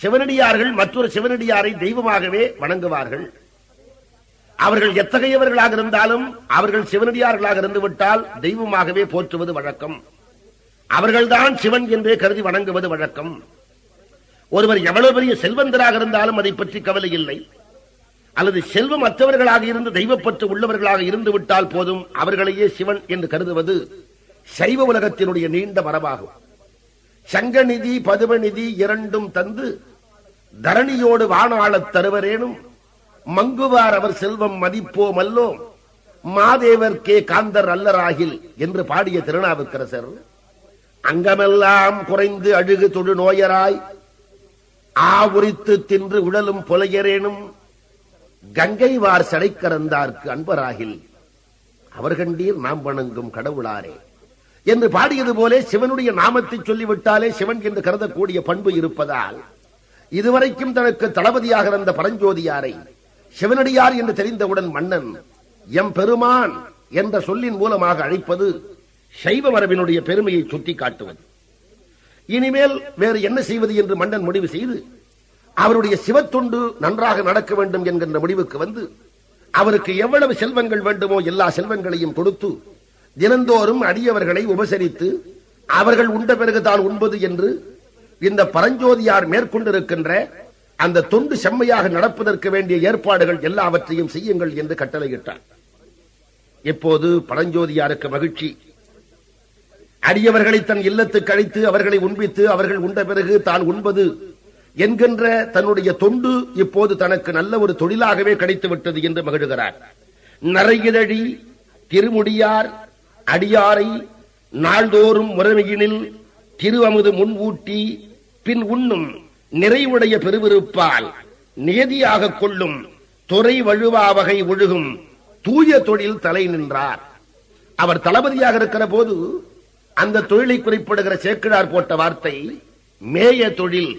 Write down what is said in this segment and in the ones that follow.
சிவனடியார்கள் மற்றொரு சிவனடியாரை தெய்வமாகவே வணங்குவார்கள். அவர்கள் எத்தகையவர்களாக இருந்தாலும் அவர்கள் சிவனடியார்களாக இருந்துவிட்டால் தெய்வமாகவே போற்றுவது வழக்கம். அவர்கள்தான் சிவன் என்றே கருதி வணங்குவது வழக்கம். ஒருவர் எவ்வளவு பெரிய செல்வந்தராக இருந்தாலும் அதை பற்றி கவலை இல்லை. அல்லது செல்வம் மற்றவர்களாக இருந்து தெய்வப்பற்று உள்ளவர்களாக இருந்து விட்டால் போதும், அவர்களையே சிவன் என்று கருதுவது சைவ உலகத்தினுடைய நீண்ட மரபாகும். சங்கநிதி பதுமநிதி இரண்டும் தந்து தரணியோடு வானாளத் தருவரேனும் மங்குவார் அவர் செல்வம் மதிப்போம் அல்லோம் மாதேவர்க்கே காந்தர் அல்லராகில் என்று பாடிய திருநாவுக்கரசர், அங்கமெல்லாம் குறைந்து அழுகு தொழு நோயராய் ஆவுரித்து தின்று உடலும் பொலையரேனும் கங்கை வார் சடைக்கறந்தார்க்கு அன்பராகில் அவர்கண்டீர் நாம் வணங்கும் கடவுளாரே என்று பாடியது போலே சிவனுடைய நாமத்தை சொல்லிவிட்டாலே சிவன் என்று கருதக்கூடிய பண்பு இருப்பதால் இதுவரைக்கும் தனக்கு தளபதியாக இருந்த பரஞ்சோதியாரை சிவனடியார் என்று தெரிந்தவுடன் மன்னன் எம் பெருமான் என்ற சொல்லின் மூலமாக அழைப்பது சைவ மரபினுடைய பெருமையை சுட்டி காட்டுவது. இனிமேல் வேறு என்ன செய்வது என்று மன்னன் முடிவு செய்து அவருடைய சிவத்தொண்டு நன்றாக நடக்க வேண்டும் என்கின்ற முடிவுக்கு வந்து அவருக்கு எவ்வளவு செல்வங்கள் வேண்டுமோ எல்லா செல்வங்களையும் கொடுத்து தினந்தோறும் அடியவர்களை உபசரித்து அவர்கள் உண்ட பிறகு தான் உண்பது என்று இந்த பரஞ்சோதியார் மேற்கொண்டிருக்கின்ற அந்த தொண்டு செம்மையாக நடப்பதற்கு வேண்டிய ஏற்பாடுகள் எல்லாவற்றையும் செய்யுங்கள் என்று கட்டளையிட்டார். இப்போது பரஞ்சோதியாருக்கு மகிழ்ச்சி. அடியவர்களை தன் இல்லத்துக்கு அழைத்து அவர்களை உண்பித்து அவர்கள் உண்ட பிறகு தான் உண்பது என்கின்ற தன்னுடைய தொண்டு இப்போது தனக்கு நல்ல ஒரு தொழிலாகவே கிடைத்துவிட்டது என்று மகிழ்கிறார். நரையிதழி திருமுடியார் அடியாரை நாள்தோறும் முறைமையினில் திரு அமுது முன் ஊட்டி பின் உண்ணும் நிறைவுடைய பெருவிருப்பால் நியதியாக கொள்ளும் துறை வழுவா வகை ஒழுகும் தூய தொழில் தலை நின்றார். அவர் தளபதியாக இருக்கிற போது அந்த தொழிலை குறிப்பிடுகிற சேக்கிழார் போட்ட வார்த்தை மேய தொழில்.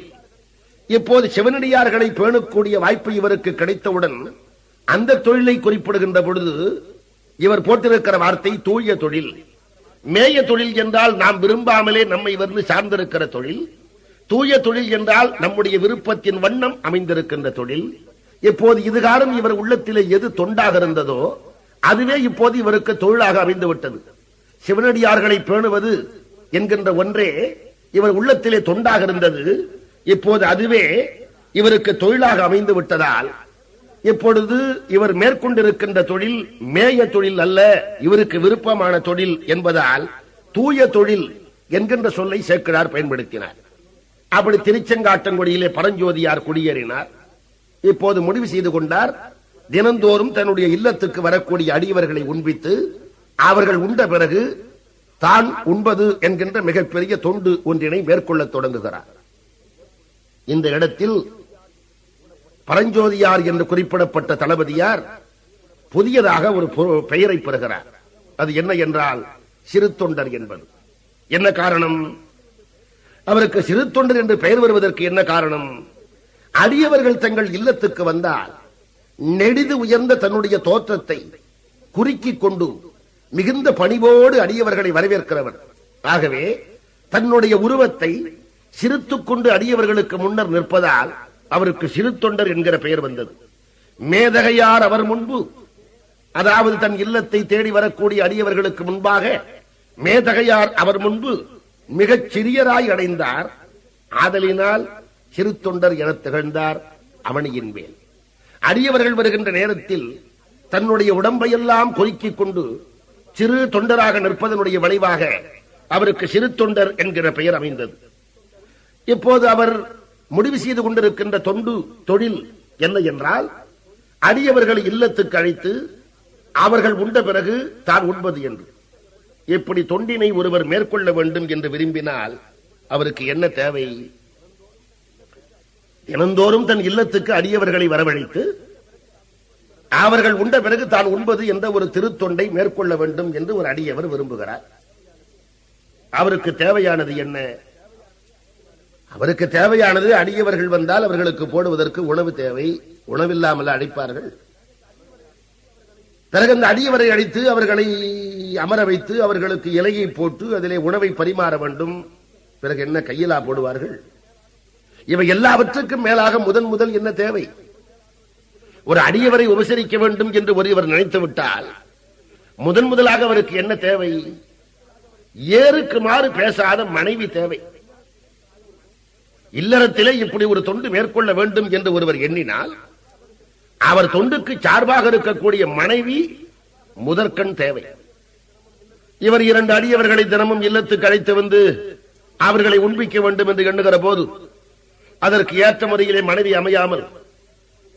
இப்போது சிவனடியார்களை பேணக்கூடிய வாய்ப்பு இவருக்கு கிடைத்தவுடன் அந்த தொழிலை குறிப்பிடுகின்ற பொழுது இவர் போட்டிருக்கிற வார்த்தை தூய தொழில். மேய தொழில் என்றால் நாம் விரும்பாமலே நம்மை வந்து சார்ந்திருக்கிற தொழில். தூய தொழில் என்றால் நம்முடைய விருப்பத்தின் வண்ணம் அமைந்திருக்கின்ற தொழில். இப்போது இதுகாரம் இவர் உள்ளத்திலே எது தொண்டாக இருந்ததோ அதுவே இப்போது இவருக்கு தொழிலாக அமைந்துவிட்டது. சிவனடியார்களை பேணுவது என்கின்ற ஒன்றே இவர் உள்ளத்திலே தொண்டாக இருந்தது. இப்போது அதுவே இவருக்கு தொழிலாக அமைந்து விட்டதால் இப்பொழுது இவர் மேற்கொண்டிருக்கின்ற தொழில் மேய தொழில் அல்ல, இவருக்கு விருப்பமான தொழில் என்பதால் தூய தொழில் என்கின்ற சொல்லை சேக்கிழார் பயன்படுத்தினார். அப்படி திருச்செங்காட்டங்குடியிலே பரஞ்சோதியார் குடியேறினார். இப்போது முடிவு செய்து கொண்டார், தினந்தோறும் தன்னுடைய இல்லத்துக்கு வரக்கூடிய அடியவர்களை உண்பித்து அவர்கள் உண்ட பிறகு தான் உண்பது என்கின்ற மிகப்பெரிய தொண்டு ஒன்றினை மேற்கொள்ள தொடங்குகிறார். இந்த இடத்தில் பரஞ்சோதியார் என்று குறிப்பிடப்பட்ட தளபதியார் புதியதாக ஒரு பெயரை பெறுகிறார். அது என்ன என்றால் சிறு தொண்டர் என்பது. என்ன காரணம்? அவருக்கு சிறு தொண்டர் என்று பெயர் வருவதற்கு என்ன காரணம்? அடியவர்கள் தங்கள் இல்லத்துக்கு வந்தால் நெடிது உயர்ந்த தன்னுடைய தோற்றத்தை குறுக்கிக் கொண்டு மிகுந்த பணிவோடு அடியவர்களை வரவேற்கிறவர். ஆகவே தன்னுடைய உருவத்தை சிரித்துக் கொண்டு அடியவர்களுக்கு முன்னர் நிற்பதால் அவருக்கு சிறு தொண்டர் என்கிற பெயர் வந்தது. மேதகையார் அவர் முன்பு, அதாவது தன் இல்லத்தை தேடி வரக்கூடிய அடியவர்களுக்கு முன்பாக மேதகையார் அவர் முன்பு மிகச் சிறியராய் அடைந்தார். ஆதலினால் சிறு தொண்டர் என திகழ்ந்தார் அவனியின் மேல். அடியவர்கள் வருகின்ற நேரத்தில் தன்னுடைய உடம்பையெல்லாம் கொலுக்கிக் கொண்டு சிறு தொண்டராக நிற்பதனுடைய விளைவாக அவருக்கு சிறு தொண்டர் என்கிற பெயர் அமைந்தது. இப்போது அவர் முடிவு செய்து கொண்டிருக்கின்ற தொண்டு தொழில் என்ன என்றால் அடியவர்கள் இல்லத்துக்கு அழைத்து அவர்கள் உண்ட பிறகு தான் உண்பது என்று. இப்படி தொண்டினை ஒருவர் மேற்கொள்ள வேண்டும் என்று விரும்பினால் அவருக்கு என்ன தேவை? தினந்தோறும் தன் இல்லத்துக்கு அடியவர்களை வரவழைத்து அவர்கள் உண்ட பிறகு தான் உண்பது என்ற ஒரு திருத்தொண்டை மேற்கொள்ள வேண்டும் என்று ஒரு அடியவர் விரும்புகிறார். அவருக்கு தேவையானது என்ன? அவருக்கு தேவையானது அடியவர்கள் வந்தால் அவர்களுக்கு போடுவதற்கு உணவு தேவை. உணவில்லாமல் அழைப்பார்கள். பிறகு அந்த அடியவரை அழைத்து அவர்களை அமர வைத்து அவர்களுக்கு இலையை போட்டு அதிலே உணவை பரிமாற வேண்டும். பிறகு என்ன கையிலா போடுவார்கள்? இவை எல்லாவற்றுக்கும் மேலாக முதல் என்ன தேவை? ஒரு அடியவரை உபசரிக்க வேண்டும் என்று ஒருவர் நினைத்து விட்டால் முதலாக அவருக்கு என்ன தேவை? ஏறுக்கு மாறு பேசாத மனைவி தேவை. இல்லறத்திலே இப்படி ஒரு தொண்டு மேற்கொள்ள வேண்டும் என்று ஒருவர் எண்ணினால் அவர் தொண்டுக்கு சார்பாக இருக்கக்கூடிய மனைவி முதற்கண் தேவை. இவர் 2 அடியவர்களை தினமும் இல்லத்துக்கு அழைத்து வந்து அவர்களை உண்பிக்க வேண்டும் என்று எண்ணுகிற போது அதற்கு ஏற்ற முறையிலே மனைவி அமையாமல்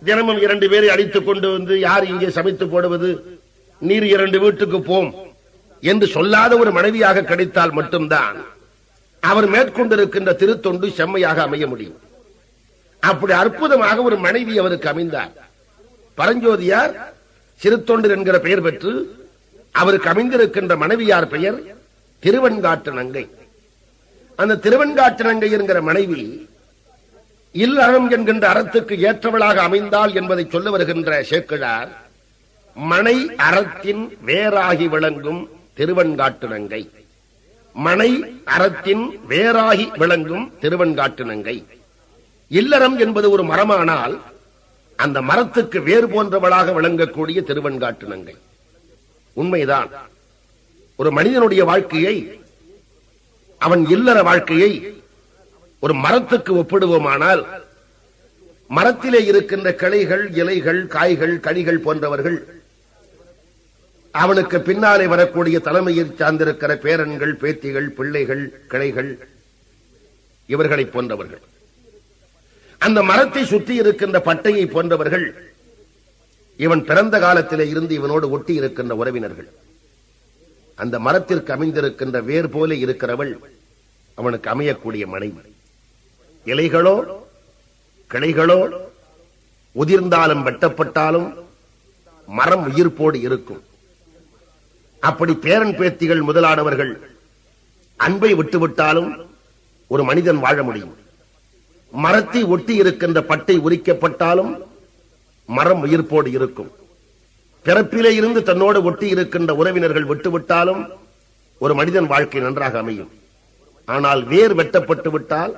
தினமும் 2 பேரை அழைத்துக் கொண்டு வந்து யார் இங்கே சமைத்து போடுவது, நீர் 2 வீட்டுக்கு போம் என்று சொல்லாத ஒரு மனைவியாக கிடைத்தால் மட்டும்தான் அவர் மேற்கொண்டிருக்கின்ற திருத்தொண்டு செம்மையாக அமைய முடியும். அப்படி அற்புதமாக ஒரு மனைவி அவருக்கு அமைந்தார். பரஞ்சோதியார் சிறுத்தொண்டர் என்கிற பெயர் பெற்று அவருக்கு அமைந்திருக்கின்ற மனைவியார் பெயர் திருவெண்காட்டு நங்கை. அந்த திருவெண்காட்டு நங்கை என்கிற மனைவி இல்லறம் என்கின்ற அறத்துக்கு ஏற்றவளாக அமைந்தால் என்பதை சொல்ல வருகின்ற சேக்கிழார், மனை அறத்தின் வேறாகி விளங்கும் திருவெண்காட்டு நங்கை. மனை அறத்தின் வேறாகி விளங்கும் திருவெண்காட்டு நங்கை. இல்லறம் என்பது ஒரு மரமானால் அந்த மரத்துக்கு வேறு போன்றவளாக விளங்கக்கூடிய திருவெண்காட்டு நங்கை. உண்மைதான். ஒரு மனிதனுடைய வாழ்க்கையை, அவன் இல்லற வாழ்க்கையை ஒரு மரத்துக்கு ஒப்பிடுவோமானால் மரத்திலே இருக்கின்ற கிளைகள், இலைகள், காய்கள், கனிகள் போன்றவர்கள் அவனுக்கு பின்னாலே வரக்கூடிய தலைமையில் சார்ந்திருக்கிற பேரன்கள், பேத்திகள், பிள்ளைகள், கிளைகள், இவர்களை போன்றவர்கள். அந்த மரத்தை சுற்றி இருக்கின்ற பட்டையை போன்றவர்கள் இவன் பிறந்த காலத்திலே இருந்து இவனோடு ஒட்டி இருக்கின்ற உறவினர்கள். அந்த மரத்திற்கு அமைந்திருக்கின்ற வேர் போல இருக்கிறவள் அவனுக்கு அமையக்கூடிய மனைவி. இலைகளோ கிளைகளோ உதிர்ந்தாலும் வெட்டப்பட்டாலும் மரம் உயிர்ப்போடு இருக்கும். அப்படி பேரன் பேத்திகள் முதலானவர்கள் அன்பை விட்டுவிட்டாலும் ஒரு மனிதன் வாழ முடியும். மரத்தை ஒட்டி இருக்கின்ற பட்டை உரிக்கப்பட்டாலும் மரம் உயிர்ப்போடு இருக்கும். பிறப்பிலே இருந்து தன்னோடு ஒட்டி இருக்கின்ற உறவினர்கள் விட்டுவிட்டாலும் ஒரு மனிதன் வாழ்க்கை நன்றாக அமையும். ஆனால் வேர் வெட்டப்பட்டு விட்டால்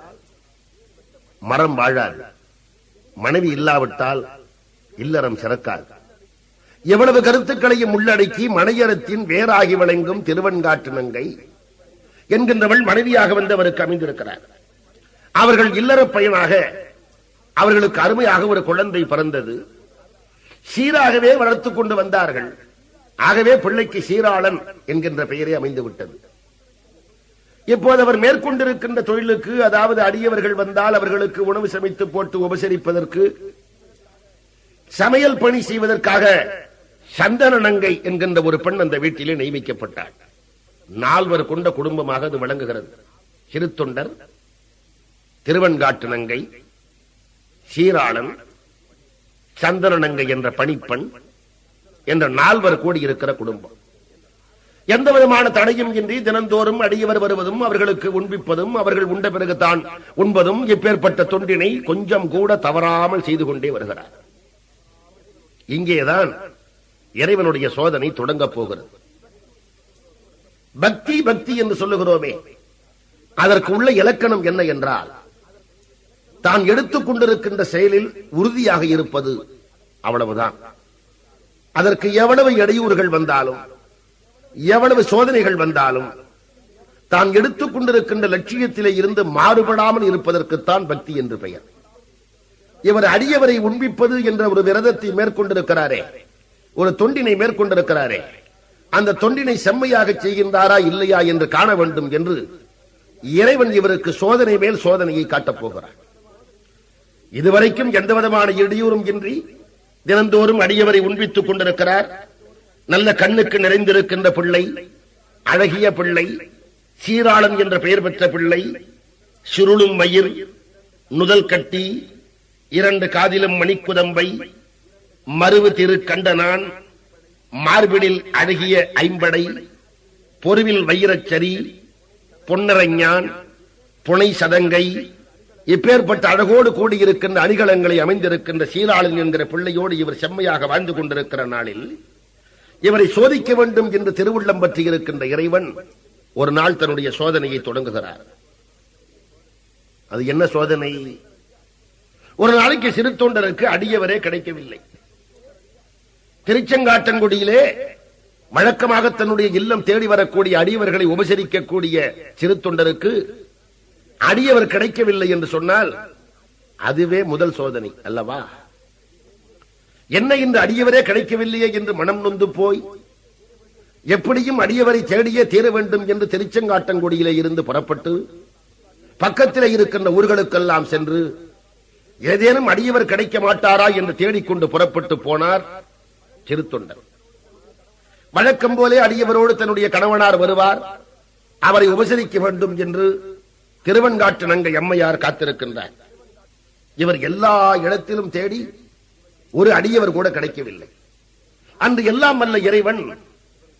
மரம் வாழாது. மனைவி இல்லாவிட்டால் இல்லறம் சிறக்காது. எவ்வளவு கருத்துக்களையும் உள்ளடக்கி மனையறத்தின் வேறாகி விளங்கும் திருவெண்காட்டு நங்கை என்கின்றவள் மனைவியாக வந்து அவருக்கு அமைந்திருக்கிறார். அவர்கள் இல்லற பயனாக அவர்களுக்கு அருமையாக ஒரு குழந்தை பிறந்தது. சீராகவே வளர்த்துக் கொண்டு வந்தார்கள். ஆகவே பிள்ளைக்கு சீராளன் என்கின்ற பெயரே அமைந்து விட்டது. இப்போது அவர் மேற்கொண்டிருக்கின்ற தொழிலுக்கு, அதாவது அடியவர்கள் வந்தால் அவர்களுக்கு உணவு சமைத்து போட்டு உபசரிப்பதற்கு, சமையல் பணி செய்வதற்காக சந்தன நங்கை என்கின்ற ஒரு பெண் அந்த வீட்டிலே நியமிக்கப்பட்டார். 4 கொண்ட குடும்பமாக அது விளங்குகிறது. சிறுத்தொண்டர், திருவெண்காட்டு நங்கை, சீராளன், சந்தன நங்கை என்ற பணிப்பெண் என்ற 4 கூடியிருக்கிற குடும்பம். எந்த விதமான தடையும் இன்றி தினந்தோறும் அடியவர் வருவதும் அவர்களுக்கு உண்பிப்பதும் அவர்கள் உண்ட பிறகுதான் உண்பதும் இப்பேற்பட்ட தொண்டினை கொஞ்சம் கூட தவறாமல் செய்து கொண்டே வருகிறார். இங்கேதான் இறைவனுடைய சோதனை தொடங்கப் போகிறது. பக்தி பக்தி என்று சொல்லுகிறோமே, அதற்கு உள்ள இலக்கணம் என்ன என்றால், தான் எடுத்துக் கொண்டிருக்கின்ற செயலில் உறுதியாக இருப்பது, அவ்வளவுதான். அதற்கு எவ்வளவு இடையூறுகள் வந்தாலும், எவ்வளவு சோதனைகள் வந்தாலும், தான் எடுத்துக் கொண்டிருக்கின்ற லட்சியத்திலே இருந்து மாறுபடாமல் இருப்பதற்குத்தான் பக்தி என்று பெயர். இவர் அடியவரை உண்பிப்பது என்ற ஒரு விரதத்தை மேற்கொண்டிருக்கிறாரே, ஒரு தொண்டினை மேற்கொண்டிருக்கிறாரே, அந்த தொண்டினை செம்மையாக செய்கின்றாரா இல்லையா என்று காண வேண்டும் என்று இறைவன் இவருக்கு சோதனை மேல் சோதனையை காட்டப் போகிறார். இதுவரைக்கும் எந்த விதமான இடையூறும் இன்றி தினந்தோறும் அடியவரை உண்பித்துக் கொண்டிருக்கிறார். நல்ல கண்ணுக்கு நிறைந்திருக்கின்ற பிள்ளை, அழகிய பிள்ளை, சீராளன் என்ற பெயர் பெற்ற பிள்ளை, சுருளும் மயிர், நுதல் கட்டி, 2 காதிலும் மணிக்குதம்பை, மருவு திரு கண்டனான், மார்பிடில் அழகிய ஐம்படை, பொருவில் வைரச்சரி, பொன்னரஞான், புனை சதங்கை, இப்பேற்பட்ட அழகோடு கூடியிருக்கின்ற அணிகலங்களை அமைந்திருக்கின்ற சீராளன் என்கிற பிள்ளையோடு இவர் செம்மையாக வாழ்ந்து கொண்டிருக்கிற நாளில் இவரை சோதிக்க வேண்டும் என்று திருவுள்ளம் பற்றி இருக்கின்ற இறைவன் ஒரு நாள் தன்னுடைய சோதனையை தொடங்குகிறார். அது என்ன சோதனை? ஒரு நாளைக்கு சிறு தொண்டருக்கு அடியவரே கிடைக்கவில்லை. திருச்செங்காட்டங்குடியிலே வழக்கமாக தன்னுடைய இல்லம் தேடி வரக்கூடிய அடியவர்களை உபசரிக்கக்கூடிய சிறு தொண்டருக்கு அடியவர் கிடைக்கவில்லை என்று சொன்னால் அதுவே முதல் சோதனை அல்லவா? என்ன இந்த அடியவரே கிடைக்கவில்லையே என்று மனம் நொந்து போய் எப்படியும் அடியவரை தேடியே தீர வேண்டும் என்று திருச்செங்காட்டங்குடியிலே இருந்து புறப்பட்டு பக்கத்தில் இருக்கின்ற ஊர்களுக்கெல்லாம் சென்று ஏதேனும் அடியவர் கிடைக்க மாட்டாரா என்று தேடிக்கொண்டு புறப்பட்டு போனார் சிறு தொண்டர். வழக்கம் போலே அடியவரோடு தன்னுடைய கணவனார் வருவார், அவரை உபசரிக்க வேண்டும் என்று திருவெண்காட்டு நங்கை அம்மையார் காத்திருக்கின்றார். இவர் எல்லா இடத்திலும் தேடி ஒரு அடியவர் கூட கிடைக்கவில்லை. அன்று எல்லாம் வல்ல இறைவன்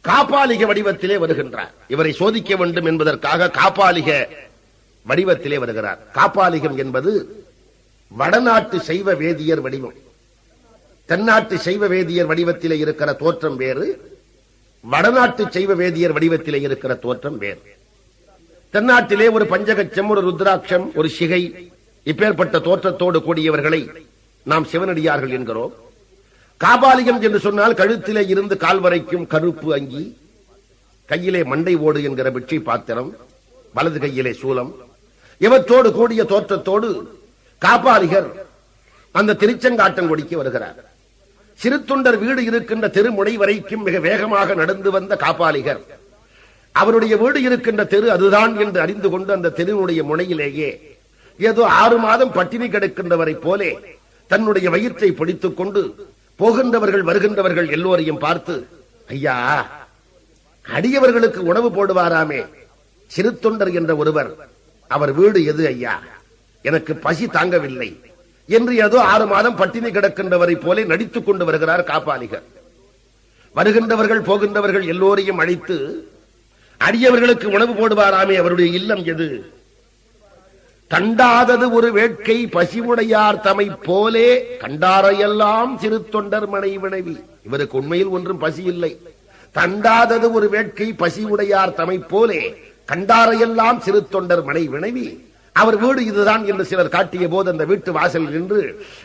காப்பாளிக வடிவத்திலே வருகின்றார். இவரை சோதிக்க வேண்டும் என்பதற்காக காப்பாளிக வடிவத்திலே வருகிறார். காப்பாளிகம் என்பது வடநாட்டு சைவ வேதியர் வடிவம். தென்னாட்டு சைவ வேதியர் வடிவத்திலே இருக்கிற தோற்றம் வேறு, வடநாட்டு சைவ வேதியர் வடிவத்திலே இருக்கிற தோற்றம் வேறு. தென்னாட்டிலே ஒரு பஞ்சகச்சம், ஒரு ருத்ராட்சம், ஒரு சிகை, இப்பேற்பட்ட தோற்றத்தோடு கூடியவர்களை நாம் சிவனடியார்கள் என்கிறோம். காபாலிகம் என்று சொன்னால் கழுத்திலே இருந்து கால் வரைக்கும் கருப்பு அங்கி, கையிலே மண்டை ஓடு என்கிற பிட்சை பாத்திரம், வலது கையிலே சூலம், இவற்றோடு கூடிய தோற்றத்தோடு காபாலிகர் அந்த திருச்செங்காட்டங்குடிக்கு வருகிறார். சிறு தொண்டர் வீடு இருக்கின்ற தெருமுனை வரைக்கும் மிக வேகமாக நடந்து வந்த காபாலிகர் அவருடைய வீடு இருக்கின்ற தெரு அதுதான் என்று அறிந்து கொண்டு அந்த தெருவுடைய முனையிலேயே ஏதோ 6 மாதம் பட்டினி கிடக்கின்றவரை போலே தன்னுடைய வயிற்றை பிடித்துக் கொண்டு போகின்றவர்கள் வருகின்றவர்கள் எல்லோரையும் பார்த்து, ஐயா, அடியவர்களுக்கு உணவு போடுவாராமே சிறு தொண்டர் என்ற ஒருவர், அவர் வீடு எது ஐயா? எனக்கு பசி தாங்கவில்லை என்று ஏதோ 6 மாதம் பட்டினி கிடக்கின்றவரை போலே நடித்துக் கொண்டு வருகிறார் காப்பாளிகர். வருகின்றவர்கள் போகின்றவர்கள் எல்லோரையும் அழைத்து, அடியவர்களுக்கு உணவு போடுவாராமே அவருடைய இல்லம் எது? கண்டாதது ஒரு வேட்கை பசிவுடையார் தமை போலே கண்டாரையெல்லாம் சிறு தொண்டர் மனை வினவி. இவருக்கு உண்மையில் ஒன்றும் பசி இல்லை. கண்டாதது ஒரு வேட்கை பசிவுடையார் தமை போலே கண்டாரையெல்லாம் சிறு தொண்டர் மனை வினவி. அவர் வீடு இதுதான் என்று சிலர் காட்டிய போது அந்த வீட்டு வாசலில் நின்று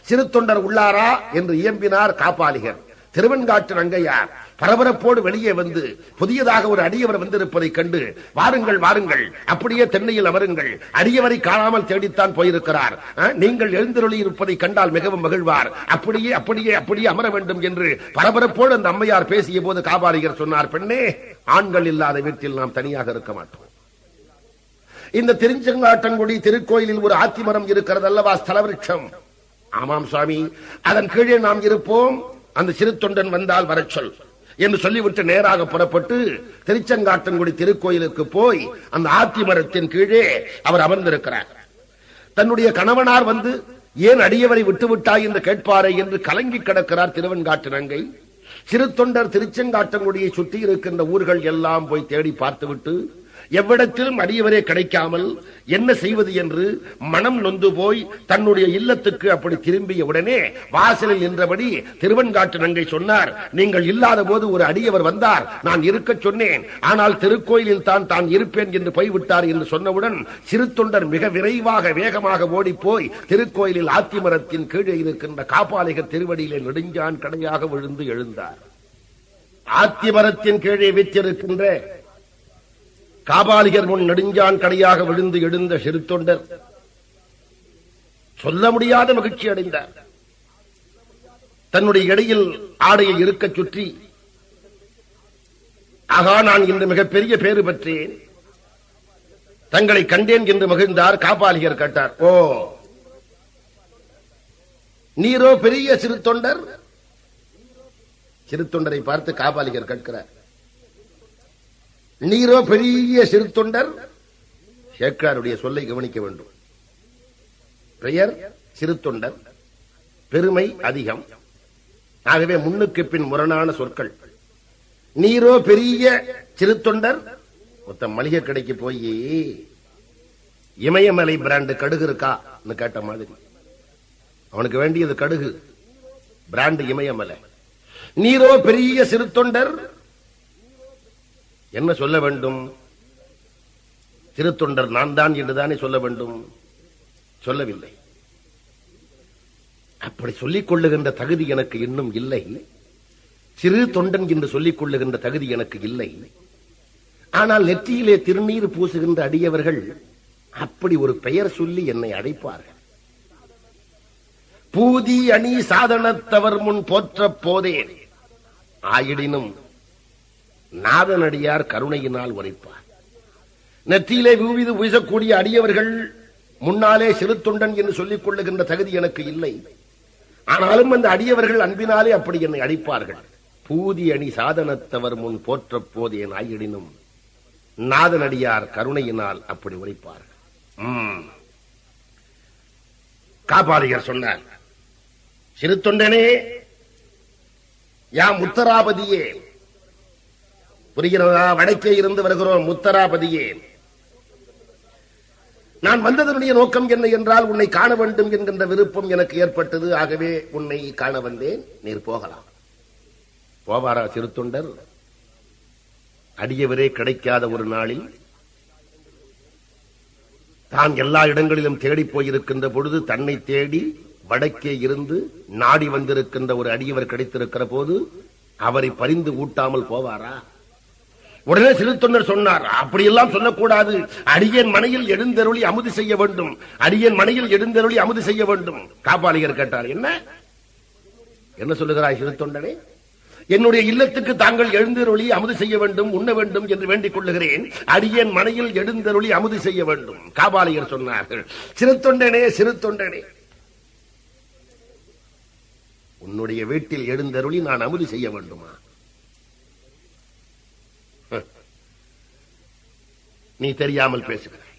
சிறு தொண்டர் உள்ளாரா என்று இயம்பினார் காப்பாளிகர். திருவெண்காட்டு நங்கையார் பரபரப்போடு வெளியே வந்து புதியதாக ஒரு அடியவர் வந்திருப்பதை கண்டு, வாருங்கள் வாருங்கள், அப்படியே தென்னையில் அமருங்கள், அடியவரை காணாமல் தேடித்தான் போயிருக்கிறார், நீங்கள் எழுந்தருளி இருப்பதை கண்டால் மிகவும் மகிழ்வார், அப்படியே அப்படியே அப்படியே அமர வேண்டும் என்று பரபரப்போடு அந்த அம்மையார் பேசிய போது காபாலிகர் சொன்னார், பெண்ணே, ஆண்கள் இல்லாத வீட்டில் நாம் தனியாக இருக்க மாட்டோம். இந்த திருச்செங்காட்டங்குடி திருக்கோயிலில் ஒரு ஆத்திமரம் இருக்கிறது அல்லவா, ஸ்தலவிருட்சம். ஆமாம் சுவாமி, அதன் கீழே நாம் இருப்போம், அந்த சிறு தொண்டன் வந்தால் வரச்சொல் என்று சொல்லிவிட்டு நேராக புறப்பட்டு திருச்செங்காட்டங்குடி திருக்கோயிலுக்கு போய் அந்த ஆத்திமரத்தின் கீழே அவர் அமர்ந்திருக்கிறார். தன்னுடைய கணவனார் வந்து ஏன் அடியவரை விட்டுவிட்டாய் என்று கேட்பாரே என்று கலங்கி கிடக்கிறார் திருவெண்காட்டு நங்கை. சிறு தொண்டர் திருச்செங்காட்டங்குடியை சுற்றி இருக்கின்ற ஊர்கள் எல்லாம் போய் தேடி பார்த்துவிட்டு எவ்விடத்திலும் அடியவரே கிடைக்காமல் என்ன செய்வது என்று மனம் நொந்து போய் தன்னுடைய இல்லத்துக்கு அப்படி திரும்பிய உடனே வாசலில் நின்றபடி திருவெண்காட்டு நங்கை சொன்னார், நீங்கள் இல்லாத போது ஒரு அடியவர் வந்தார், நான் இருக்க சொன்னேன், ஆனால் திருக்கோயிலில் தான் இருப்பேன் என்று போய்விட்டார் என்று சொன்னவுடன் சிறு தொண்டர் மிக விரைவாக வேகமாக ஓடி போய் திருக்கோயிலில் ஆத்திமரத்தின் கீழே இருக்கின்ற காப்பாளிகர் திருவடியிலே நெடுஞ்சான் கடையாக விழுந்து எழுந்தார். ஆத்திமரத்தின் கீழே வீற்றிருக்கின்ற காபாலிகர் முன் நெடுஞ்சான் கடையாக விழுந்து எழுந்த சிறு தொண்டர் சொல்ல முடியாத மகிழ்ச்சி அடைந்தார். தன்னுடைய இடையில் ஆடையை இருக்க சுற்றி, ஆகா, நான் இன்று மிகப்பெரிய பேறு பெற்றேன், தங்களை கண்டேன் என்று மகிழ்ந்தார். காபாலிகர் கேட்டார், ஓ, நீரோ பெரிய சிறு தொண்டர்? சிறு தொண்டரை பார்த்து காபாலிகர் கேட்கிறார், நீரோ பெரிய சிறு தொண்டர்? சேக்காருடைய சொல்லை கவனிக்க வேண்டும். பெயர் சிறு தொண்டர், பெருமை அதிகம், ஆகவே முன்னுக்கு பின் முரணான சொற்கள். நீரோ பெரிய சிறு தொண்டர்? மொத்த மளிகை கடைக்கு போய் இமயமலை பிராண்டு கடுகு இருக்கா கேட்ட மாதிரி, அவனுக்கு வேண்டியது கடுகு, பிராண்டு இமயமலை. நீரோ பெரிய சிறு தொண்டர்? என்ன சொல்ல வேண்டும்? சிறு தொண்டர் நான் தான் என்றுதானே சொல்ல வேண்டும். சொல்லவில்லை. அப்படி சொல்லிக் கொள்ளுகின்ற தகுதி எனக்கு இன்னும் இல்லை. சிறு தொண்டன் என்று சொல்லிக் கொள்ளுகின்ற தகுதி எனக்கு இல்லை. ஆனால் நெற்றியிலே திருநீர் பூசுகின்ற அடியவர்கள் அப்படி ஒரு பெயர் சொல்லி என்னை அழைப்பார்கள். பூதி அணி சாதனத்தவர் முன் போற்ற போதேன் ஆயிடினும் நாதனடியார் கருணையினால் உரைப்பார். நெற்றியிலே விவிது வீசக்கூடிய அடியவர்கள் முன்னாலே சிறு தொண்டன் என்று சொல்லிக் கொள்ளுகின்ற தகுதி எனக்கு இல்லை. ஆனாலும் அந்த அடியவர்கள் அன்பினாலே அப்படி என்னை அழைப்பார்கள். பூதி அணி சாதனத்தவர் முன் போற்ற போதேன் ஆயிடினும் நாதனடியார் கருணையினால் அப்படி உரைப்பார்கள். காபாலிகர் சொன்னார், சிறு தொண்டனே, யாம் உத்தராபதியே, புரிகிறதா? வடக்கே இருந்து வருகிறோம். உத்தராபதியே, நான் வந்ததனுடைய நோக்கம் என்ன என்றால், உன்னை காண வேண்டும் என்கின்ற விருப்பம் எனக்கு ஏற்பட்டது. ஆகவே உன்னை காண வந்தேன். நீர் போகலாம். போவாரா சிறு தொண்டர்? அடியவரே கிடைக்காத ஒரு நாளில் தான் எல்லா இடங்களிலும் தேடி போயிருக்கின்ற பொழுது தன்னை தேடி வடக்கே இருந்து நாடி வந்திருக்கின்ற ஒரு அடியவர் கிடைத்திருக்கிற போது அவரை பரிந்து ஊட்டாமல் போவாரா? உடனே சிறு தொண்டர் சொன்னார், அப்படியெல்லாம் சொல்லக்கூடாது. அடியேன் மனையில் எழுந்தருளி அமுது செய்ய வேண்டும். அடியேன் மனையில் எழுந்தருளி அமுது செய்ய வேண்டும். காபாலிகர் கேட்டார், என்ன சொல்லுகிறாய் சிறு தொண்டனே? என்னுடைய இல்லத்துக்கு தாங்கள் எழுந்தருளி அமுது செய்ய வேண்டும், உண்ண வேண்டும் என்று வேண்டிக் கொள்ளுகிறேன். அடியேன் மனையில் எழுந்தருளி அமுது செய்ய வேண்டும். காபாலிகர் சொன்னார்கள், சிறு தொண்டனே, சிறு தொண்டனே, உன்னுடைய வீட்டில் எழுந்தருளி நான் அமுது செய்ய வேண்டுமா? நீ தெரியாமல் பேசுகிறாய்.